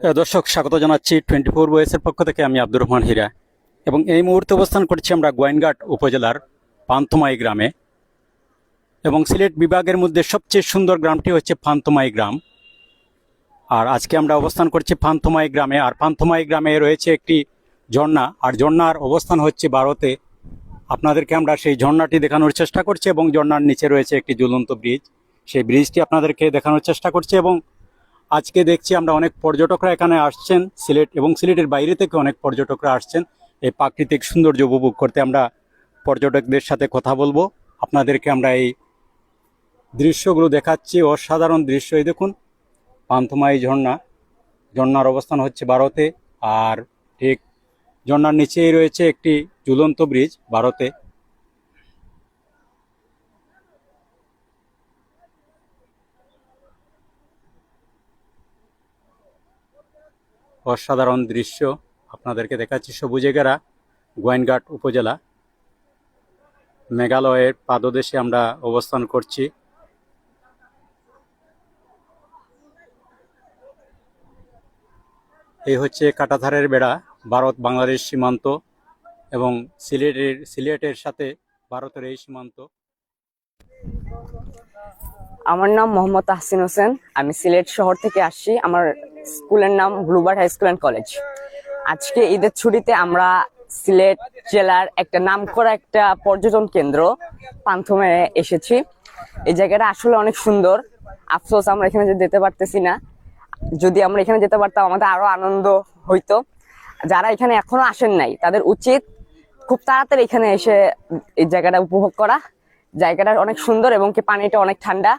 দর্শক স্বাগত জানাচ্ছি 24 বয়েসের পক্ষ থেকে। আমি আব্দুর রহমান হীরা এবং এই মুহূর্তে অবস্থান করছি আমরা গোয়াইনঘাট উপজেলার পান্থমাই গ্রামে এবং সিলেট বিভাগের মধ্যে সবচেয়ে সুন্দর গ্রামটি হচ্ছে পান্থমাই গ্রাম। আর আজকে আমরা অবস্থান করছি পান্থমাই গ্রামে। আর পান্থমাই গ্রামে রয়েছে একটি ঝর্ণা, আর ঝর্ণার অবস্থান হচ্ছে ভারতে। আপনাদেরকে আমরা সেই ঝর্ণাটি দেখানোর চেষ্টা করছি এবং ঝর্ণার নিচে রয়েছে একটি ঝুলন্ত ব্রিজ। সেই ব্রিজটি আপনাদেরকে দেখানোর চেষ্টা করছি এবং আজকে দেখছি আমরা অনেক পর্যটকরা এখানে আসছেন সিলেট এবং সিলেটের বাইরে থেকে অনেক পর্যটকরা আসছেন এই প্রাকৃতিক সৌন্দর্য উপভোগ করতে। আমরা পর্যটকদের সাথে কথা বলবো, আপনাদেরকে আমরা এই দৃশ্যগুলো দেখাচ্ছি। অসাধারণ দৃশ্য। এই দেখুন পান্থমাই ঝর্ণা, ঝর্ণার অবস্থান হচ্ছে ভারতে। আর ঠিক ঝর্ণার নিচেই রয়েছে একটি ঝুলন্ত ব্রিজ ভারতে। অসাধারণ দৃশ্য আপনাদেরকে দেখাচ্ছি। সবুজে ঘেরা গোয়াইনঘাট উপজেলা, মেঘালয়ের পাদদেশে আমরা অবস্থান করছি। এই হচ্ছে কাঁটাতারের বেড়া, ভারত বাংলাদেশ সীমান্ত এবং সিলেটের সাথে ভারতের এই সীমান্ত। আমার নাম মোহাম্মদ তাহসিন হোসেন। আমি সিলেট শহর থেকে আসছি। আমার স্কুলের নাম Bluebird high school and college. আজকে ঈদের ছুটিতে আমরা সিলেট জেলার একটা নামকরা একটা পর্যটন কেন্দ্র পান্থমায় এসেছি। এই জায়গাটা আসলে অনেক সুন্দর। আফসোস আমরা এখানে যেতে পারতেছি না। যদি আমরা এখানে যেতে পারতাম আমাদের আরো আনন্দ হইতো। যারা এখানে এখনো আসেন নাই তাদের উচিত খুব তাড়াতাড়ি এখানে এসে এই জায়গাটা উপভোগ করা। জায়গাটা অনেক সুন্দর এবং কি পানিটা অনেক ঠান্ডা।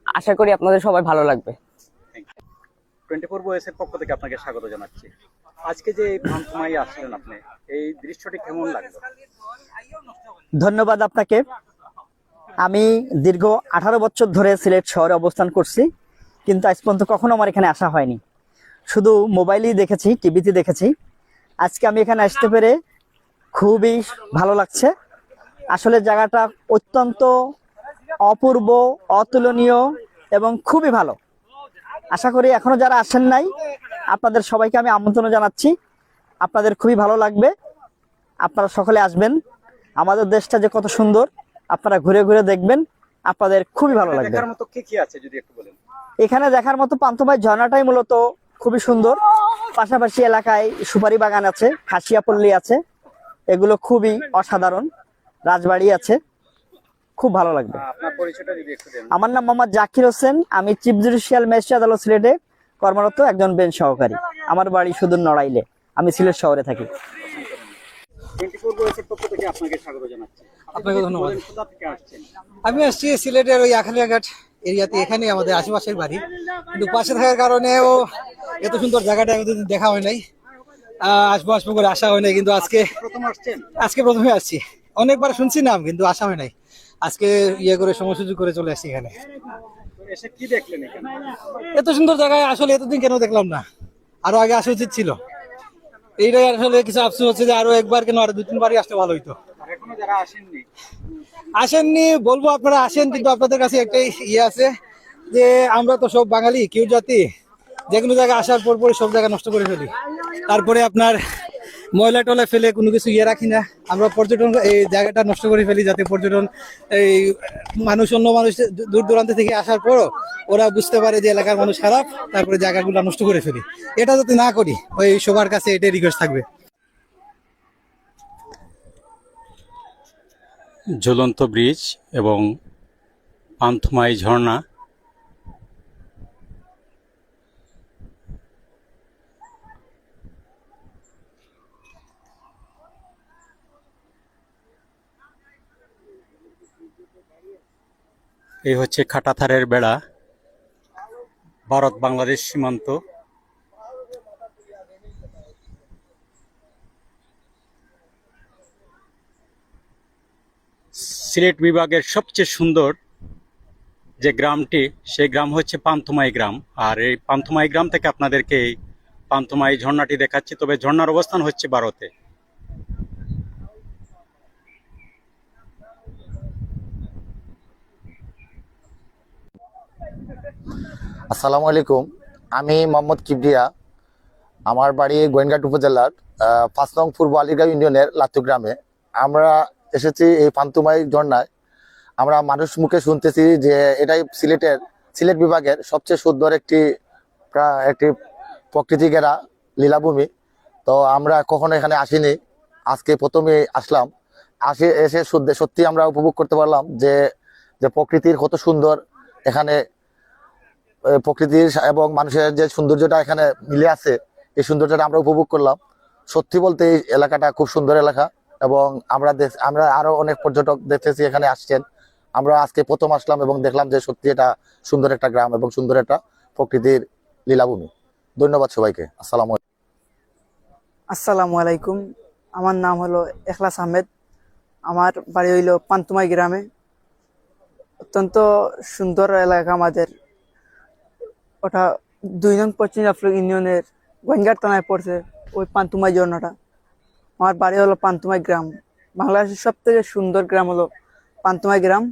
আশা করি আপনাদের সবাই ভালো লাগবে। 24 বয়েসের পক্ষ থেকে আপনাকে স্বাগত জানাচ্ছি। আজকে যে এই পান্থমাই আসলেন আপনি, এই দৃশ্যটি কেমন লাগলো? ধন্যবাদ আপনাকে। আমি দীর্ঘ 18 বছর ধরে সিলেট শহরে অবস্থান করছি, কিন্তু আজ পর্যন্ত কখনো আমার এখানে আসা হয়নি। শুধু মোবাইলেই দেখেছি, টিভিতে দেখেছি। আজকে আমি এখানে আসতে পেরে খুবই ভালো লাগছে। আসলে জায়গাটা অত্যন্ত অপূর্ব, অতুলনীয় এবং খুবই ভালো। আশা করি এখনো যারা আসেন নাই আপনাদের সবাইকে আমি আমন্ত্রণ জানাচ্ছি। আপনাদের খুবই ভালো লাগবে, আপনারা সকলে আসবেন। আমাদের দেশটা যে কত সুন্দর আপনারা ঘুরে ঘুরে দেখবেন, আপনাদের খুবই ভালো লাগবে। দেখার মতো কি কি আছে যদি একটু বলেন? এখানে দেখার মতো পান্থমাই ঝর্ণাটাই মূলত খুবই সুন্দর। পাশাপাশি এলাকায় সুপারি বাগান আছে, খাসিয়াপল্লী আছে, এগুলো খুবই অসাধারণ। রাজবাড়ি আছে, খুব ভালো লাগবে। আপনার পরিচয়টা যদি একটু দেন। আমার নাম মোহাম্মদ জাকির হোসেন। আমি চিফ জুডিশিয়াল ম্যাজিস্ট্রেট আদালত সিলেটে কর্মরত একজন বেঞ্চ সহকারী। আমার বাড়ি সুদূর নড়াইলে, আমি সিলেট শহরে থাকি। 24 বয়েসের পক্ষ থেকে আপনাকে স্বাগত জানাচ্ছি। আপনাকে ধন্যবাদ। কোথা থেকে আসছেন? আমি আসছি সিলেটের ওই আখালিয়াঘাট এরিয়াতে। এখানেই আমাদের আশেপাশের বাড়ি, কিন্তু পাশে থাকার কারণেও এত সুন্দর জায়গাটা এতদিন দেখা হয় নাই। আসবো আসবো করে আসা হয় নাই, কিন্তু প্রথম আসছেন? আজকে প্রথমে আসছি। অনেকবার শুনছি নাম, কিন্তু আসা হয় নাই। আজকে করে সময় সুযোগ করে চলে আসছি এখানে। এসে কি দেখলেন এখানে? এত সুন্দর জায়গায় আসলে এতদিন কেন দেখলাম না? আরো আগে আসা উচিত ছিল। এইটাই আসলে কিছু আফসোস হচ্ছে যে আরো একবার কেন, আরো 2-3বারই আসতে ভালো হইতো। আর এখনো যারা আসেননি, আসেননি বলবো আপনারা আসেন, কিন্তু আপনাদের কাছে একটাই আছে যে আমরা তো সব বাঙালি কেউ জাতি, যে কোনো জায়গায় আসার পর পরে সব জায়গা নষ্ট করে ফেলি। তারপরে আপনার ময়লা টলা ফেলে কোনো কিছু রাখি না। আমরা পর্যটন এই জায়গাটা নষ্ট করে ফেলি, যাতে পর্যটন এই অন্য মানুষ দূর দূরান্ত থেকে আসার পরও ওরা বুঝতে পারে যে এলাকার মানুষ খারাপ, তারপরে জায়গাগুলো নষ্ট করে ফেলি। এটা যাতে না করি, ওই সবার কাছে এটাই রিকোয়েস্ট থাকবে। ঝুলন্ত ব্রিজ এবং পান্থমাই ঝর্ণা। এই হচ্ছে কাঁটাতারের বেড়া, ভারত বাংলাদেশ সীমান্ত। সিলেট বিভাগের সবচেয়ে সুন্দর যে গ্রামটি, সেই গ্রাম হচ্ছে পান্থমাই গ্রাম। আর এই পান্থমাই গ্রাম থেকে আপনাদেরকে এই পান্থমাই ঝর্ণাটি দেখাচ্ছি। তবে ঝর্ণার অবস্থান হচ্ছে ভারতে। আসসালামু আলাইকুম। আমি মোহাম্মদ কিবরিয়া। আমার বাড়ি গোয়েনঘাট উপজেলার 5 নং পূর্ব আলীগাঁও ইউনিয়নের লাতু গ্রামে। আমরা এসেছি এই পান্তুমাই ঝর্ণায়। আমরা মানুষ মুখে শুনতেছি যে এটাই সিলেট বিভাগের সবচেয়ে সুন্দর একটি প্রকৃতি ঘেরা লীলাভূমি। তো আমরা কখনো এখানে আসিনি, আজকে প্রথমে আসলাম। এসে সত্যি আমরা উপভোগ করতে পারলাম যে প্রকৃতির কত সুন্দর এখানে, প্রকৃতির এবং মানুষের যে সৌন্দর্যটা এখানে মিলে আছে, এই সৌন্দর্যটা আমরা উপভোগ করলাম। সত্যি বলতে এই এলাকাটা খুব সুন্দর এলাকা এবং আমরা আরো অনেক পর্যটক দেখতেছি এখানে আসছেন। আমরা আজকে প্রথম আসলাম এবং দেখলাম যে সত্যি এটা সুন্দর একটা গ্রাম এবং সুন্দর একটা প্রকৃতির লীলাভূমি। ধন্যবাদ সবাইকে। আসসালামু আলাইকুম। আমার নাম হলো এখলাস আহমেদ। আমার বাড়ি হইল পান্তুমাই গ্রামে। অত্যন্ত সুন্দর এলাকা আমাদের। ওটা 2 নং পশ্চিম জাফলং ইউনিয়নের গোয়েনঘাট থানায় পড়ছে ওই পান্তুমাই ঝর্ণাটা। আমার বাড়ি হলো পান্তুমাই গ্রাম। বাংলাদেশের সব থেকে সুন্দর গ্রাম হলো পান্তুমাই গ্রাম।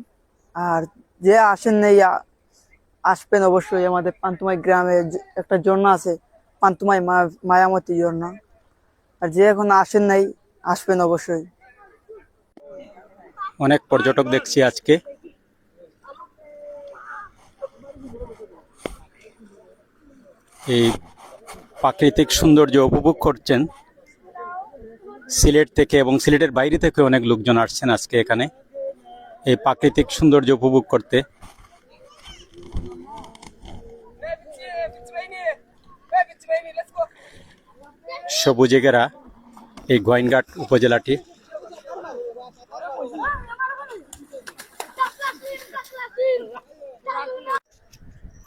আর যে আসেন নেই আসবেন অবশ্যই। আমাদের পান্তুমাই গ্রামে একটা ঝর্ণা আছে, পান্তুমাই মায়ামতি ঝর্ণা। আর যে এখন আসেন নাই আসবেন অবশ্যই। অনেক পর্যটক দেখছি আজকে। এই প্রাকৃতিক সৌন্দর্য উপভোগ করছেন সিলেট থেকে এবং সিলেটের বাইরে থেকে অনেক লোকজন আসছেন আজকে এখানে এই প্রাকৃতিক সৌন্দর্য উপভোগ করতে। সবুজে ঘেরা এই গোয়েনঘাট উপজেলাটি।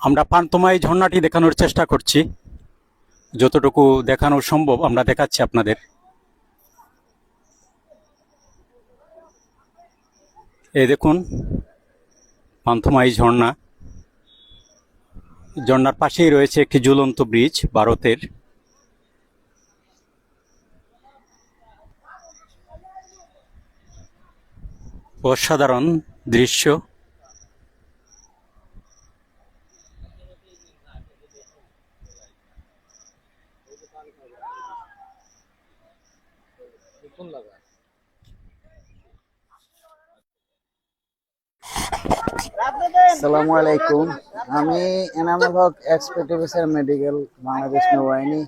আমরা পান্তুমাই ঝর্ণাটি দেখানোর চেষ্টা করছি, যতটুকু দেখানো সম্ভব আমরা দেখাচ্ছি আপনাদের। এই দেখুন পান্তুমাই ঝর্ণা। ঝর্ণার পাশেই রয়েছে একটি ঝুলন্ত ব্রিজ ভারতের। অসাধারণ দৃশ্য। আসসালামু আলাইকুম। আমি Enamul Haque, expect officer medical, Bangladesh নৌবাহিনী,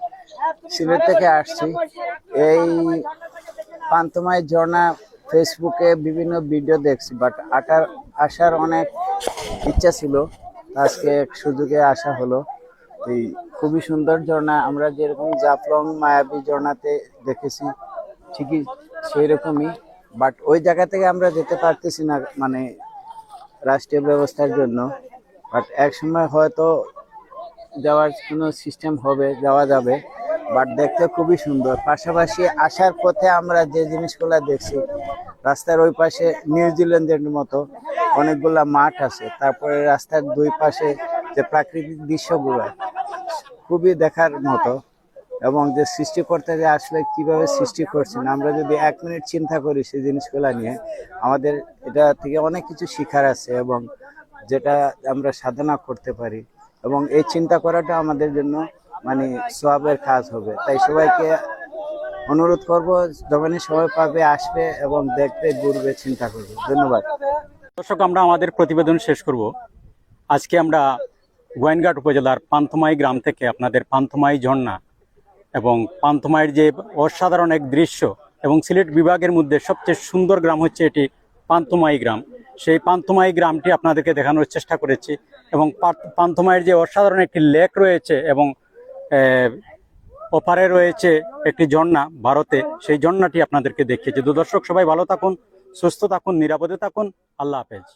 সিলেট থেকে আসছি। এই পান্তুমাই ঝর্ণা ফেসবুকে বিভিন্ন ভিডিও দেখছি, বাট আসার অনেক ইচ্ছা ছিল। আজকে এক সুযোগে আসা হলো। এই খুবই সুন্দর ঝর্ণা। আমরা যেরকম জাফলং মায়াবী ঝর্ণাতে দেখেছি ঠিকই সেই রকমই, বাট ওই জায়গা থেকে আমরা যেতে পারতেছি না, মানে রাষ্ট্রীয় ব্যবস্থার জন্য। বাট এক সময় হয়তো যাওয়ার কোনো সিস্টেম হবে, যাওয়া যাবে। বাট দেখতে খুবই সুন্দর। পাশাপাশি আসার পথে আমরা যে জিনিসগুলো দেখছি, রাস্তার ওই পাশে নিউজিল্যান্ডের মতো অনেকগুলা মাঠ আছে। তারপরে রাস্তার 2 পাশে যে প্রাকৃতিক দৃশ্যগুলো খুবই দেখার মতো, এবং যে সৃষ্টিকর্তা যে আসলে কিভাবে সৃষ্টি করছেন, আমরা যদি 1 মিনিট চিন্তা করি সেই জিনিসগুলা নিয়ে, আমাদের এটা থেকে অনেক কিছু শিখার আছে এবং যেটা আমরা সাধনা করতে পারি। এবং এই চিন্তা করাটা আমাদের জন্য মানে সওয়াবের কাজ হবে। তাই সবাইকে অনুরোধ করব, যখনই সময় পাবে আসবে এবং দেখবে, ঘুরবে, চিন্তা করবে। ধন্যবাদ। দর্শক, আমরা আমাদের প্রতিবেদন শেষ করব। আজকে আমরা গোয়েনঘাট উপজেলার পান্তুমাই গ্রাম থেকে আপনাদের পান্তুমাই ঝর্ণা এবং পান্তুমাইয়ের যে অসাধারণ এক দৃশ্য, এবং সিলেট বিভাগের মধ্যে সবচেয়ে সুন্দর গ্রাম হচ্ছে এটি পান্তুমাই গ্রাম। সেই পান্তুমাই গ্রামটি আপনাদেরকে দেখানোর চেষ্টা করেছি। এবং পান্তুমাইয়ের যে অসাধারণ একটি লেক রয়েছে এবং ওপারে রয়েছে একটি ঝর্ণা ভারতে, সেই ঝর্ণাটি আপনাদেরকে দেখিয়েছি। তো দর্শক, সবাই ভালো থাকুন, সুস্থ থাকুন, নিরাপদে থাকুন। আল্লাহ হাফেজ।